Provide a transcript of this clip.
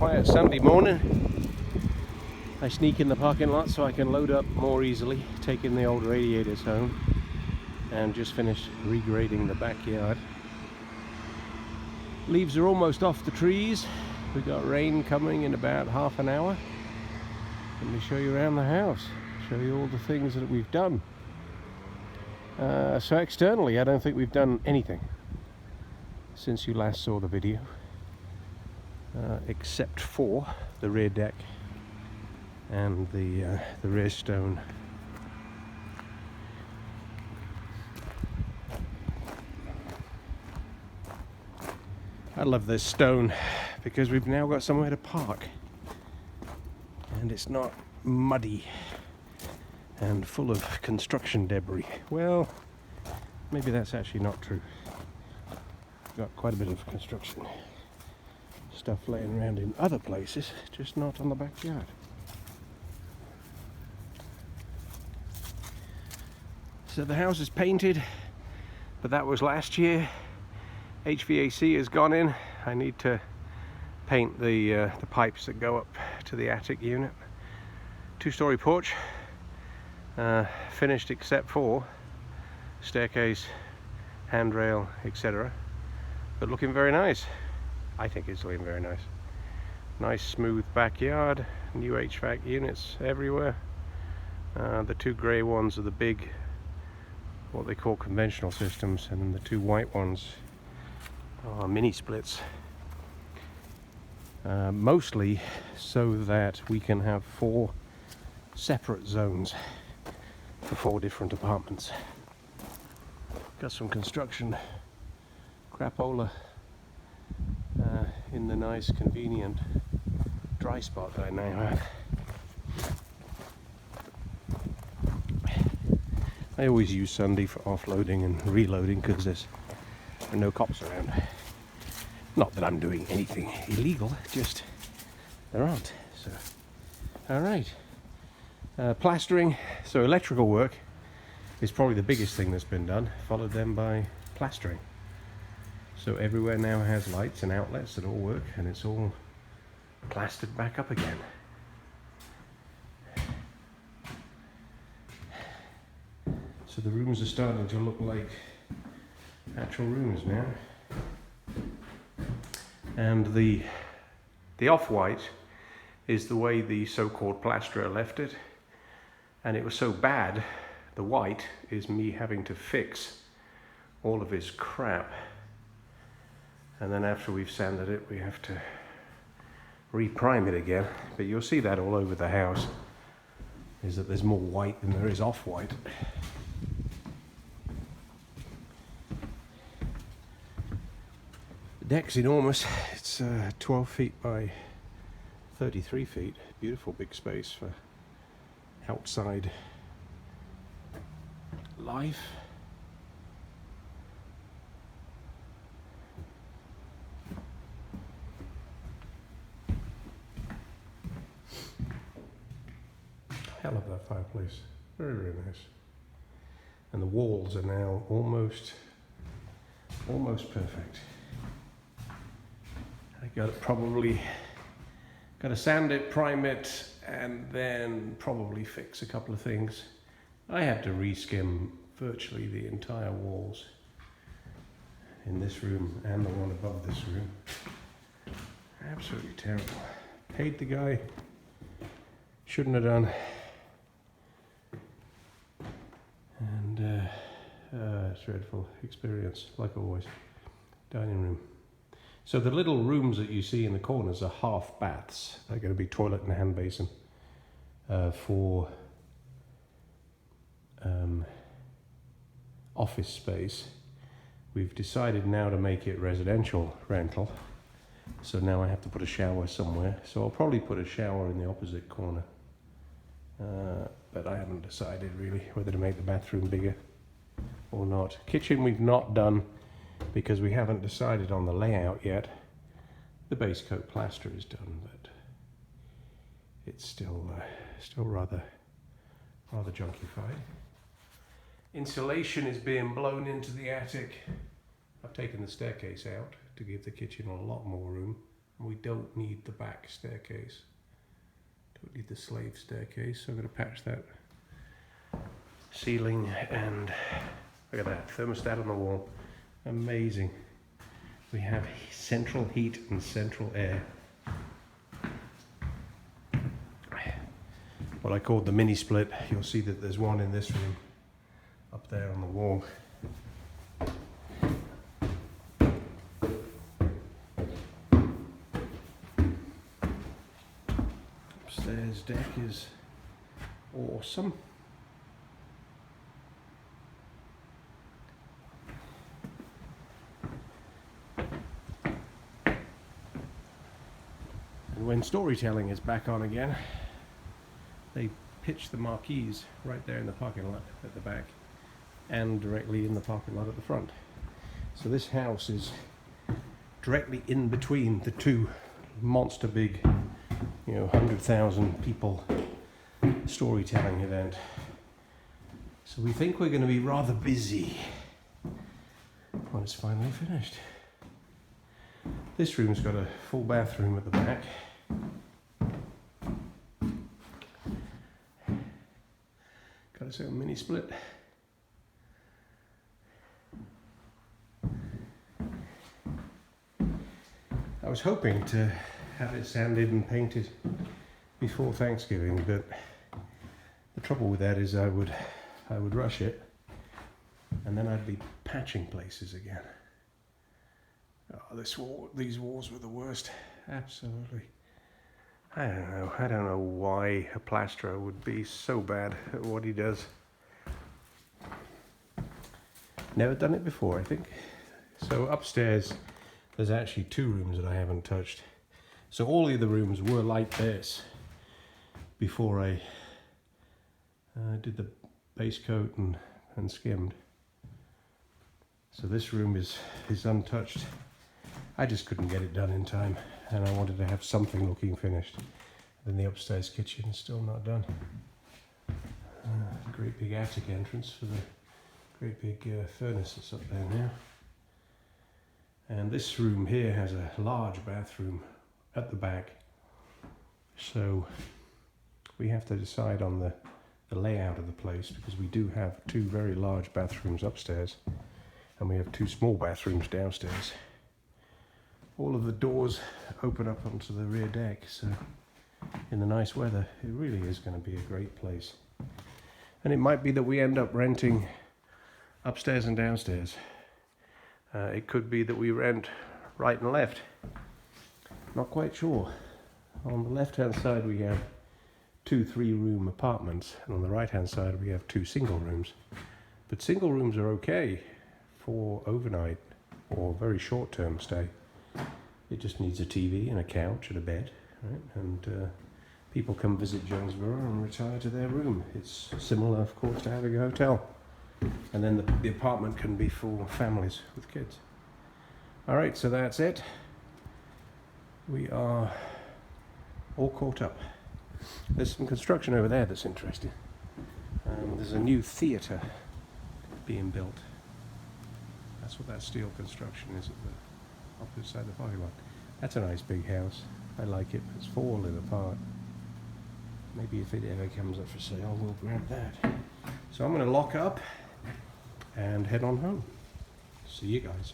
quiet Sunday morning. I sneak in the parking lot so I can load up more easily, taking the old radiators home, and just finished regrading the backyard. Leaves are almost off the trees. We've got rain coming in about half an hour. Let me show you around the house, show you all the things that we've done. So externally, I don't think we've done anything since you last saw the video, except for the rear deck and the rear stone. I love this stone because we've now got somewhere to park and it's not muddy and full of construction debris. Well, maybe that's actually not true. Got quite a bit of construction stuff laying around in other places, just not on the backyard. So the house is painted, but that was last year. HVAC has gone in. I need to paint the pipes that go up to the attic unit. Two-story porch, finished except for staircase, handrail, etc. But looking very nice. I think it's looking very nice. Nice smooth backyard, new HVAC units everywhere. The two grey ones are the big, what they call conventional systems, and then the two white ones are mini splits. Mostly so that we can have 4 separate zones for 4 different apartments. Got some construction crapola in the nice convenient dry spot that I now have. I always use Sunday for offloading and reloading because there are no cops around. Not that I'm doing anything illegal, just there aren't. So, all right. Plastering, so electrical work is probably the biggest thing that's been done, followed then by plastering. So everywhere now has lights and outlets that all work, and it's all plastered back up again. So the rooms are starting to look like actual rooms now. And the off-white is the way the so-called plasterer left it. And it was so bad, the white is me having to fix all of his crap. And then after we've sanded it, we have to reprime it again. But you'll see that all over the house, is that there's more white than there is off-white. The deck's enormous. It's 12 feet by 33 feet. Beautiful big space for outside life. I love that fireplace. Very, very nice. And the walls are now almost perfect. I got to sand it, prime it, and then probably fix a couple of things. I had to reskim virtually the entire walls in this room and the one above this room. Absolutely terrible. Paid the guy. Shouldn't have done. And dreadful experience, like always. Dining room. So the little rooms that you see in the corners are half baths. They're going to be toilet and hand basin for office space. We've decided now to make it residential rental. So now I have to put a shower somewhere. So I'll probably put a shower in the opposite corner. But I haven't decided really whether to make the bathroom bigger or not. Kitchen we've not done because we haven't decided on the layout yet. The base coat plaster is done, but it's still rather junkified. Insulation is being blown into the attic. I've taken the staircase out to give the kitchen a lot more room. We don't need the back staircase. Don't need the slave staircase, so I'm going to patch that ceiling, and look at that thermostat on the wall. Amazing. We have central heat and central air. What I called the mini split. You'll see that there's one in this room up there on the wall. Upstairs deck is awesome. And when storytelling is back on again, they pitch the marquees right there in the parking lot at the back and directly in the parking lot at the front. So this house is directly in between the two monster big, 100,000 people storytelling event. So we think we're going to be rather busy when it's finally finished. This room's got a full bathroom at the back. Got its own mini split. I was hoping to have it sanded and painted before Thanksgiving, but the trouble with that is I would rush it, and then I'd be patching places again. Oh, these walls were the worst. Absolutely. I don't know why a plasterer would be so bad at what he does. Never done it before, I think. So upstairs, there's actually 2 rooms that I haven't touched. So all the other rooms were like this before I did the base coat and skimmed. So this room is untouched. I just couldn't get it done in time, and I wanted to have something looking finished. Then the upstairs kitchen is still not done. Great big attic entrance for the great big furnace that's up there now. And this room here has a large bathroom at the back. So we have to decide on the layout of the place, because we do have 2 very large bathrooms upstairs and we have 2 small bathrooms downstairs. All of the doors open up onto the rear deck, so in the nice weather it really is going to be a great place. And it might be that we end up renting upstairs and downstairs. It could be that we rent right and left. Not quite sure. On the left hand side we have 2 3-room apartments, and on the right hand side we have 2 single rooms. But single rooms are okay for overnight or very short term stay. It just needs a TV and a couch and a bed, right? And people come visit Jonesborough and retire to their room. It's similar, of course, to having a hotel. And then the apartment can be for families with kids. All right, so that's it. We are all caught up. There's some construction over there that's interesting. There's a new theatre being built. That's what that steel construction is at the opposite side of the parking lot. That's a nice big house. I like it, but it's falling apart. Maybe if it ever comes up for sale, we'll grab that. So I'm going to lock up and head on home. See you guys.